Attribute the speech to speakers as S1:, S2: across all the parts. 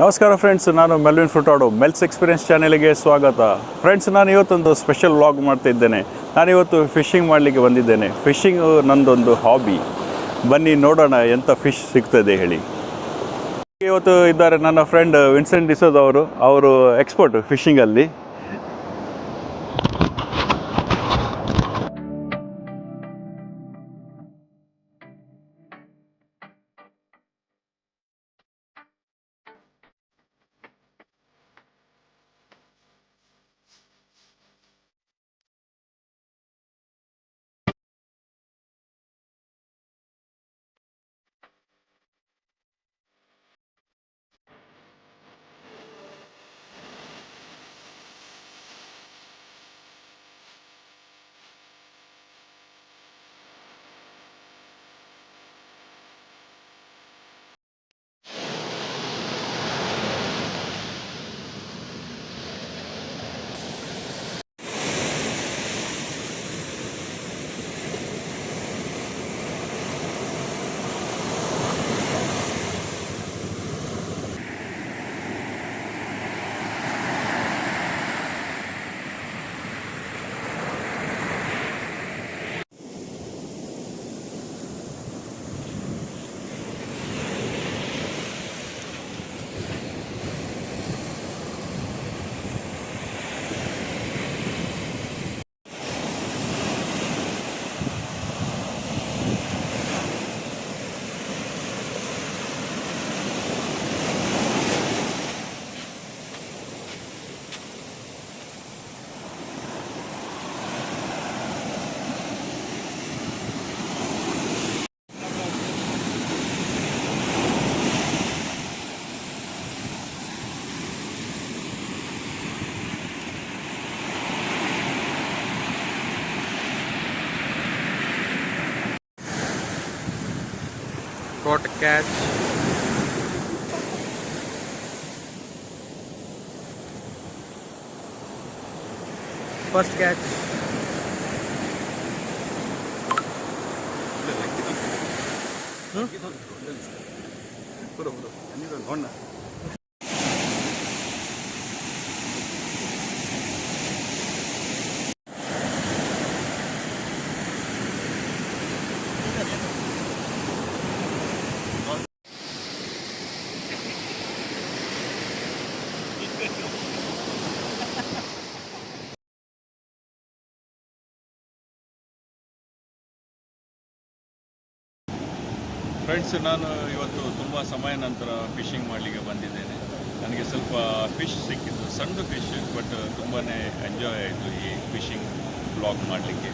S1: ನಮಸ್ಕಾರ ಫ್ರೆಂಡ್ಸ್, ನಾನು Melvin ಫ್ರುಟಾಡೋ ಮೆಲ್ಸ್ experience ಚಾನೆಲ್ಗೆ ಸ್ವಾಗತ. ಫ್ರೆಂಡ್ಸ್, ನಾನು ಇವತ್ತೊಂದು ಸ್ಪೆಷಲ್ ವ್ಲಾಗ್ ಮಾಡ್ತಾ ಇದ್ದೇನೆ. ನಾನಿವತ್ತು ಫಿಶಿಂಗ್ ಮಾಡಲಿಕ್ಕೆ ಬಂದಿದ್ದೇನೆ. ಫಿಶಿಂಗ್ ನಂದೊಂದು ಹಾಬಿ. ಬನ್ನಿ ನೋಡೋಣ ಎಂಥ ಫಿಶ್ ಸಿಗ್ತದೆ ಹೇಳಿ. ಇವತ್ತು ಇದ್ದಾರೆ ನನ್ನ ಫ್ರೆಂಡ್ ವಿನ್ಸೆಂಟ್ ಡಿಸೋಜ್ ಅವರು ಎಕ್ಸ್ಪರ್ಟ್ ಫಿಶಿಂಗಲ್ಲಿ.
S2: Caught a catch. First catch.
S1: Friends, ನಾನು ಇವತ್ತು ತುಂಬ ಸಮಯ ನಂತರ ಫಿಶಿಂಗ್ ಮಾಡಲಿಕ್ಕೆ ಬಂದಿದ್ದೇನೆ. ನನಗೆ ಸ್ವಲ್ಪ ಫಿಶ್ ಸಿಕ್ಕಿತ್ತು, ಸಣ್ಣ ಫಿಶ್, ಬಟ್ ತುಂಬಾ ಎಂಜಾಯ್ ಆಯಿತು ಈ ಫಿಶಿಂಗ್ ಬ್ಲಾಗ್ ಮಾಡಲಿಕ್ಕೆ.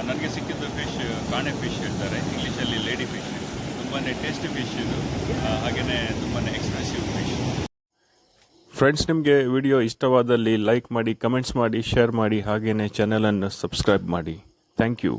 S1: ನನಗೆ ಸಿಕ್ಕಿದ್ದು ಫಿಶ್ ಕಾಣೆ ಫಿಶ್ ಹೇಳ್ತಾರೆ, ಇಂಗ್ಲೀಷಲ್ಲಿ ಲೇಡಿ ಫಿಶ್. ತುಂಬಾ ಟೇಸ್ಟಿ ಫಿಶ್ ಇದು, ಹಾಗೆಯೇ ತುಂಬಾ ಎಕ್ಸ್ಪ್ರೆಸಿವ್ ಫಿಶ್. ಫ್ರೆಂಡ್ಸ್, ನಿಮಗೆ ವಿಡಿಯೋ ಇಷ್ಟವಾದಲ್ಲಿ ಲೈಕ್ ಮಾಡಿ, ಕಮೆಂಟ್ಸ್ ಮಾಡಿ, ಶೇರ್ ಮಾಡಿ, ಹಾಗೆಯೇ ಚಾನಲನ್ನು ಸಬ್ಸ್ಕ್ರೈಬ್ ಮಾಡಿ. Thank you.